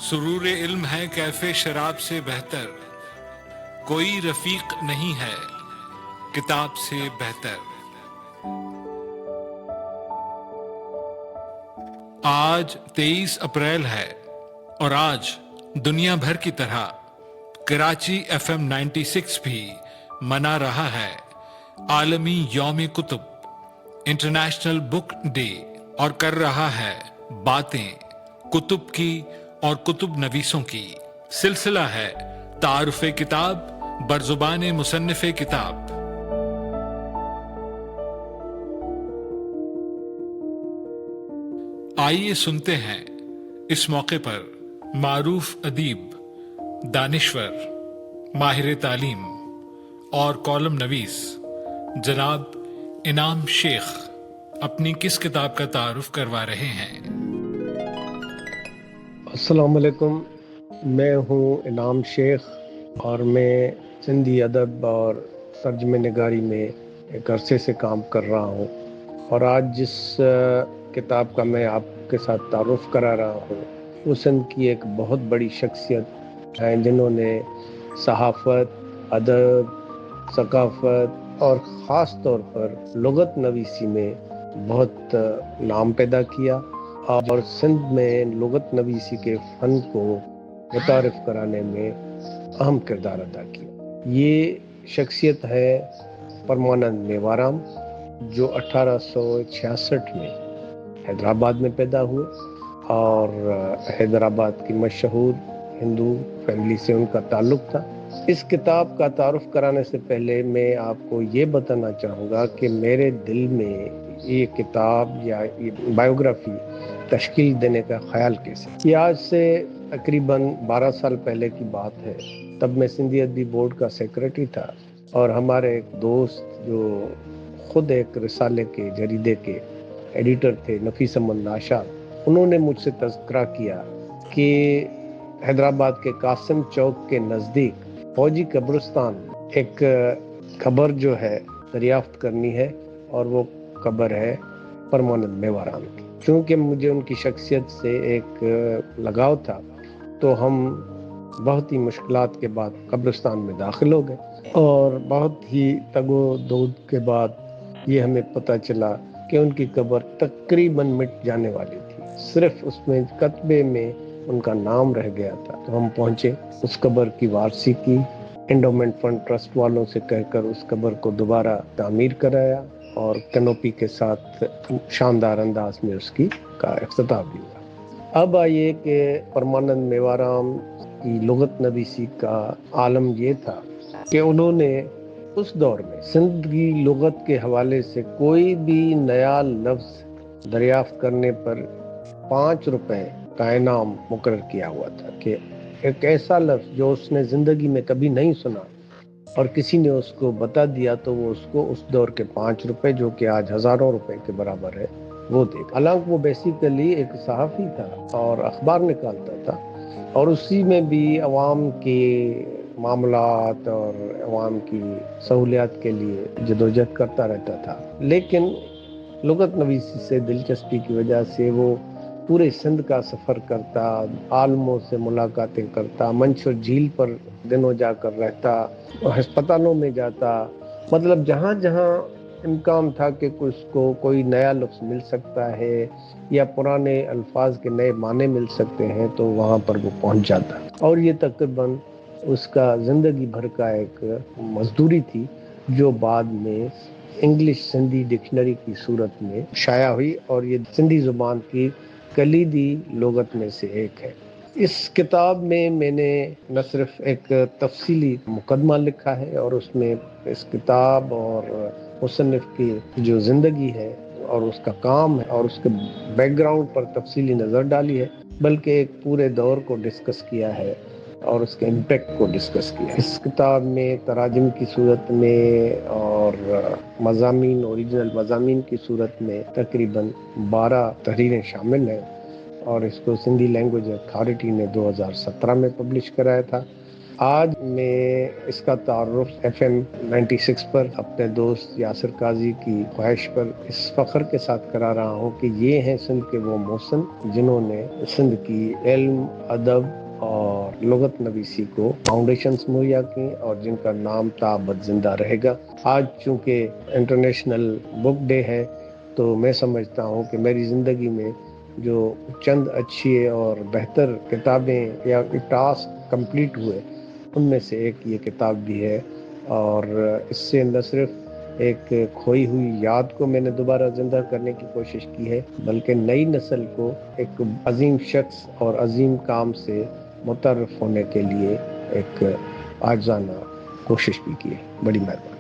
سرور علم ہے کیفے شراب سے بہتر، کوئی رفیق نہیں ہے کتاب سے بہتر۔ آج 23 اپریل ہے اور آج دنیا بھر کی طرح کراچی FM 96 بھی منا رہا ہے عالمی یوم کتب، انٹرنیشنل بک ڈے، اور کر رہا ہے باتیں کتب کی اور کتب نویسوں کی۔ سلسلہ ہے تعارف کتاب برزبان مصنف کتاب۔ آئیے سنتے ہیں اس موقع پر معروف ادیب، دانشور، ماہر تعلیم اور کالم نویس جناب انعام شیخ اپنی کس کتاب کا تعارف کروا رہے ہیں۔ السلام علیکم، میں ہوں انعام شیخ اور میں سندھی ادب اور ترجمہ نگاری میں ایک عرصے سے کام کر رہا ہوں، اور آج جس کتاب کا میں آپ کے ساتھ تعارف کرا رہا ہوں وہ سندھ کی ایک بہت بڑی شخصیت ہیں جنہوں نے صحافت، ادب، ثقافت اور خاص طور پر لغت نویسی میں بہت نام پیدا کیا اور سندھ میں لغت نویسی کے فن کو متعارف کرانے میں اہم کردار ادا کیا۔ یہ شخصیت ہے پرمانند میوارم، جو 1866 میں حیدرآباد میں پیدا ہوئے اور حیدرآباد کی مشہور ہندو فیملی سے ان کا تعلق تھا۔ اس کتاب کا تعارف کرانے سے پہلے میں آپ کو یہ بتانا چاہوں گا کہ میرے دل میں یہ کتاب یا یہ بائیوگرافی تشکیل دینے کا خیال کیسے۔ یہ آج سے تقریباً 12 سال پہلے کی بات ہے۔ تب میں سندھی ادبی بورڈ کا سیکریٹری تھا اور ہمارے ایک دوست جو خود ایک رسالے کے جریدے کے ایڈیٹر تھے، نفیس احمد ناشاد، انہوں نے مجھ سے تذکرہ کیا کہ حیدرآباد کے قاسم چوک کے نزدیک فوجی قبرستان ایک قبر جو ہے دریافت کرنی ہے، اور وہ قبر ہے پرمانند میوارم کی۔ چونکہ مجھے ان کی شخصیت سے ایک لگاؤ تھا تو ہم بہت ہی مشکلات کے بعد قبرستان میں داخل ہو گئے، اور بہت ہی تگ و دود کے بعد یہ ہمیں پتہ چلا کہ ان کی قبر تقریباً مٹ جانے والی تھی، صرف اس میں کتبے میں ان کا نام رہ گیا تھا۔ تو ہم پہنچے، اس قبر کی وارثی کی، انڈومنٹ فنڈ ٹرسٹ والوں سے کہہ کر اس قبر کو دوبارہ تعمیر کرایا اور کینوپی کے ساتھ شاندار انداز میں اس کی کا افتتاح بھی ہوا۔ اب آئیے کہ پرمانند میوارم کی لغت نویسی کا عالم یہ تھا کہ انہوں نے اس دور میں سندھ کی لغت کے حوالے سے کوئی بھی نیا لفظ دریافت کرنے پر 5 روپے کا انعام مقرر کیا ہوا تھا، کہ ایک ایسا لفظ جو اس نے زندگی میں کبھی نہیں سنا اور کسی نے اس کو بتا دیا تو وہ اس کو اس دور کے 5 روپے، جو کہ آج ہزاروں روپے کے برابر ہے، وہ دے گا۔ حالانکہ وہ بیسیکلی ایک صحافی تھا اور اخبار نکالتا تھا، اور اسی میں بھی عوام کے معاملات اور عوام کی سہولیات کے لیے جدوجہد کرتا رہتا تھا۔ لیکن لغت نویسی سے دلچسپی کی وجہ سے وہ پورے سندھ کا سفر کرتا، عالموں سے ملاقاتیں کرتا، منشور جھیل پر دنوں جا کر رہتا، ہسپتالوں میں جاتا، مطلب جہاں جہاں امکان تھا کہ اس کو کوئی نیا لفظ مل سکتا ہے یا پرانے الفاظ کے نئے معنی مل سکتے ہیں تو وہاں پر وہ پہنچ جاتا، اور یہ تقریباً اس کا زندگی بھر کا ایک مزدوری تھی، جو بعد میں انگلش سندھی ڈکشنری کی صورت میں شائع ہوئی، اور یہ سندھی زبان کی کلیدی لغت میں سے ایک ہے۔ اس کتاب میں نے نہ صرف ایک تفصیلی مقدمہ لکھا ہے اور اس میں اس کتاب اور مصنف کی جو زندگی ہے اور اس کا کام ہے اور اس کے بیک گراؤنڈ پر تفصیلی نظر ڈالی ہے، بلکہ ایک پورے دور کو ڈسکس کیا ہے اور اس کے امپیکٹ کو ڈسکس کیا ہے۔ اس کتاب میں تراجم کی صورت میں اور مضامین، اوریجنل مضامین کی صورت میں تقریباً 12 تحریریں شامل ہیں، اور اس کو سندھی لینگویج اتھارٹی نے 2017 میں پبلش کرایا تھا۔ آج میں اس کا تعارف FM 96 پر اپنے دوست یاسر قاضی کی خواہش پر اس فخر کے ساتھ کرا رہا ہوں کہ یہ ہیں سندھ کے وہ محسن جنہوں نے سندھ کی علم، ادب اور لغت نویسی کو فاؤنڈیشنز مہیا کی اور جن کا نام تابد زندہ رہے گا۔ آج چونکہ انٹرنیشنل بک ڈے ہے تو میں سمجھتا ہوں کہ میری زندگی میں جو چند اچھی اور بہتر کتابیں یا ٹاسک کمپلیٹ ہوئے ان میں سے ایک یہ کتاب بھی ہے، اور اس سے نہ صرف ایک کھوئی ہوئی یاد کو میں نے دوبارہ زندہ کرنے کی کوشش کی ہے، بلکہ نئی نسل کو ایک عظیم شخص اور عظیم کام سے متعارف ہونے کے لیے ایک عاجزانہ کوشش بھی کی ہے۔ بڑی مہربانی۔